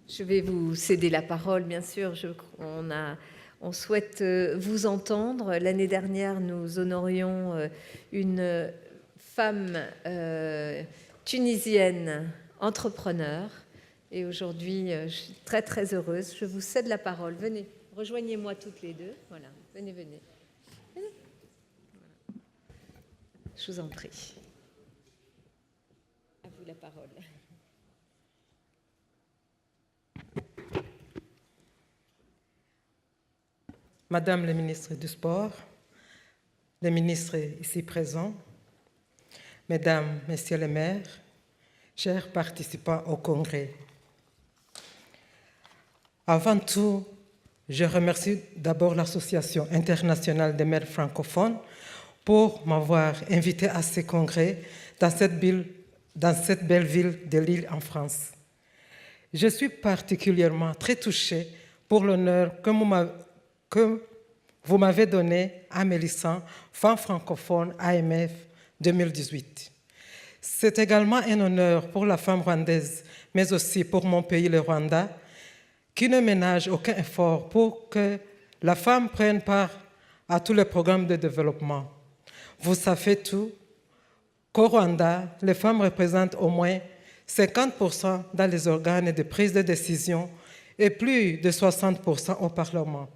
Je vais vous céder la parole, bien sûr. On souhaite vous entendre. L'année dernière, nous honorions une femme tunisienne entrepreneur. Et aujourd'hui, je suis très, très heureuse. Je vous cède la parole. Venez, rejoignez-moi toutes les deux. Voilà, venez. Venez. Je vous en prie. À vous la parole. Madame la ministre du Sport, les ministres ici présents, Mesdames, Messieurs les maires, chers participants au Congrès. Avant tout, je remercie d'abord l'Association internationale des maires francophones pour m'avoir invité à ce congrès dans cette belle ville de Lille en France. Je suis particulièrement très touchée pour l'honneur que vous m'avez donné à Mélissant, femme francophone AMF 2018. C'est également un honneur pour la femme rwandaise, mais aussi pour mon pays, le Rwanda, qui ne ménage aucun effort pour que la femme prenne part à tous les programmes de développement. Vous savez tout qu'au Rwanda, les femmes représentent au moins 50% dans les organes de prise de décision et plus de 60% au Parlement.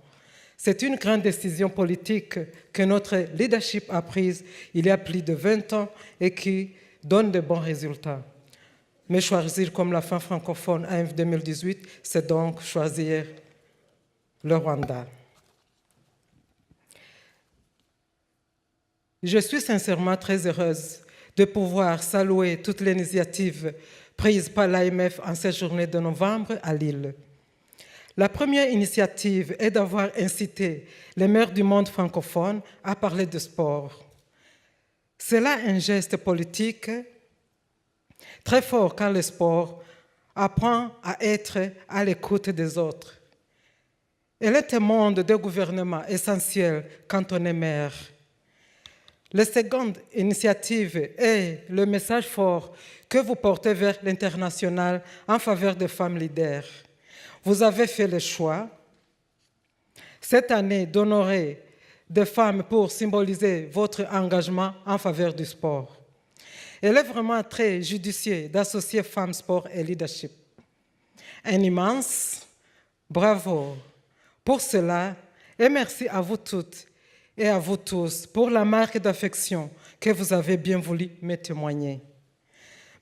C'est une grande décision politique que notre leadership a prise il y a plus de 20 ans et qui donne de bons résultats. Mais choisir comme la femme francophone AMF 2018, c'est donc choisir le Rwanda. Je suis sincèrement très heureuse de pouvoir saluer toutes les initiatives prises par l'AMF en cette journée de novembre à Lille. La première initiative est d'avoir incité les maires du monde francophone à parler de sport. C'est là un geste politique très fort car le sport apprend à être à l'écoute des autres. Elle est un monde de gouvernement essentiel quand on est maire. La seconde initiative est le message fort que vous portez vers l'international en faveur des femmes leaders. Vous avez fait le choix, cette année, d'honorer des femmes pour symboliser votre engagement en faveur du sport. Il est vraiment très judicieux d'associer femmes, sport et leadership. Un immense bravo pour cela et merci à vous toutes et à vous tous pour la marque d'affection que vous avez bien voulu me témoigner.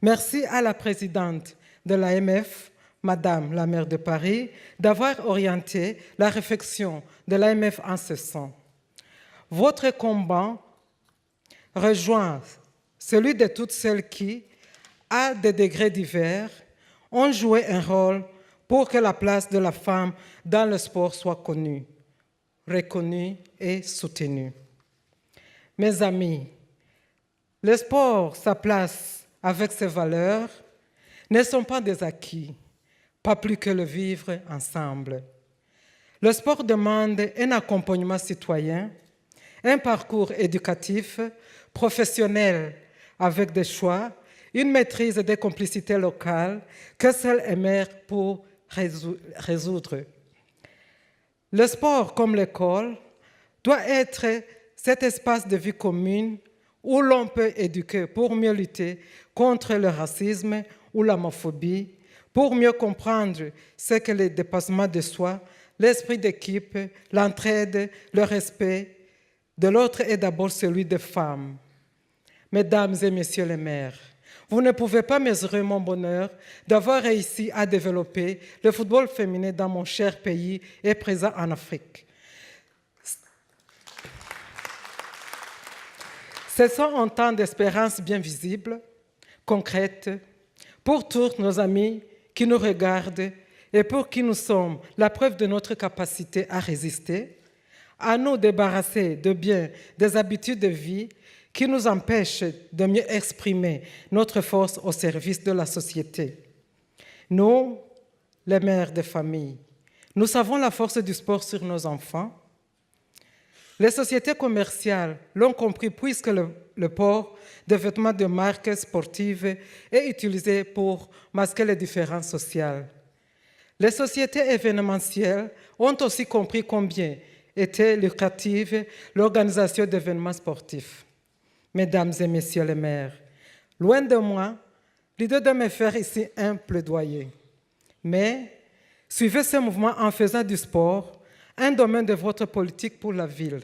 Merci à la présidente de l'AMF, Madame la maire de Paris, d'avoir orienté la réflexion de l'AMF en ce sens. Votre combat rejoint celui de toutes celles qui, à des degrés divers, ont joué un rôle pour que la place de la femme dans le sport soit connue, reconnue et soutenue. Mes amis, le sport, sa place avec ses valeurs, ne sont pas des acquis, pas plus que le vivre ensemble. Le sport demande un accompagnement citoyen, un parcours éducatif, professionnel avec des choix, une maîtrise des complicités locales que seul est maire pour résoudre. Le sport, comme l'école, doit être cet espace de vie commune où l'on peut éduquer pour mieux lutter contre le racisme ou l'homophobie, pour mieux comprendre ce que le dépassement de soi, l'esprit d'équipe, l'entraide, le respect de l'autre est d'abord celui des femmes. Mesdames et messieurs les maires, vous ne pouvez pas mesurer mon bonheur d'avoir réussi à développer le football féminin dans mon cher pays et présent en Afrique. Ce sont un temps d'espérance bien visible, concrète, pour tous nos amis qui nous regardent et pour qui nous sommes la preuve de notre capacité à résister, à nous débarrasser de bien des habitudes de vie qui nous empêchent de mieux exprimer notre force au service de la société. Nous, les mères de famille, nous savons la force du sport sur nos enfants. Les sociétés commerciales l'ont compris puisque le port de vêtements de marque sportive est utilisé pour masquer les différences sociales. Les sociétés événementielles ont aussi compris combien était lucrative l'organisation d'événements sportifs. Mesdames et messieurs les maires, loin de moi l'idée de me faire ici un plaidoyer. Mais suivez ce mouvement en faisant du sport un domaine de votre politique pour la ville.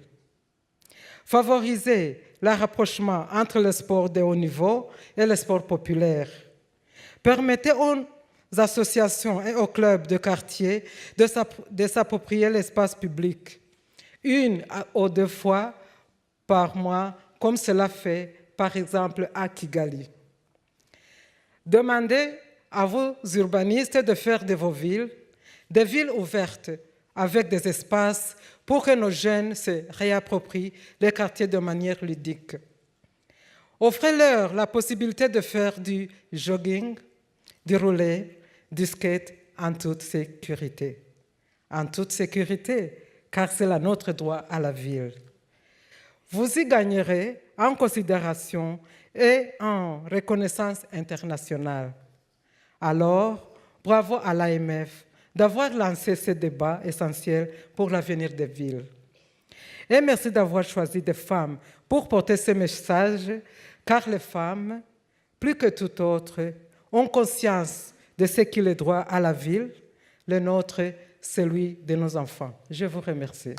Favorisez le rapprochement entre le sport de haut niveau et le sport populaire. Permettez aux associations et aux clubs de quartier de s'approprier l'espace public, 1 ou 2 fois par mois, comme cela fait par exemple à Kigali. Demandez à vos urbanistes de faire de vos villes des villes ouvertes avec des espaces pour que nos jeunes se réapproprient les quartiers de manière ludique. Offrez-leur la possibilité de faire du jogging, du roller, du skate en toute sécurité. En toute sécurité, car c'est notre droit à la ville. Vous y gagnerez en considération et en reconnaissance internationale. Alors, bravo à l'AMF d'avoir lancé ce débat essentiel pour l'avenir des villes. Et merci d'avoir choisi des femmes pour porter ce message, car les femmes, plus que tout autre, ont conscience de ce qu'il est droit à la ville, le nôtre, celui de nos enfants. Je vous remercie.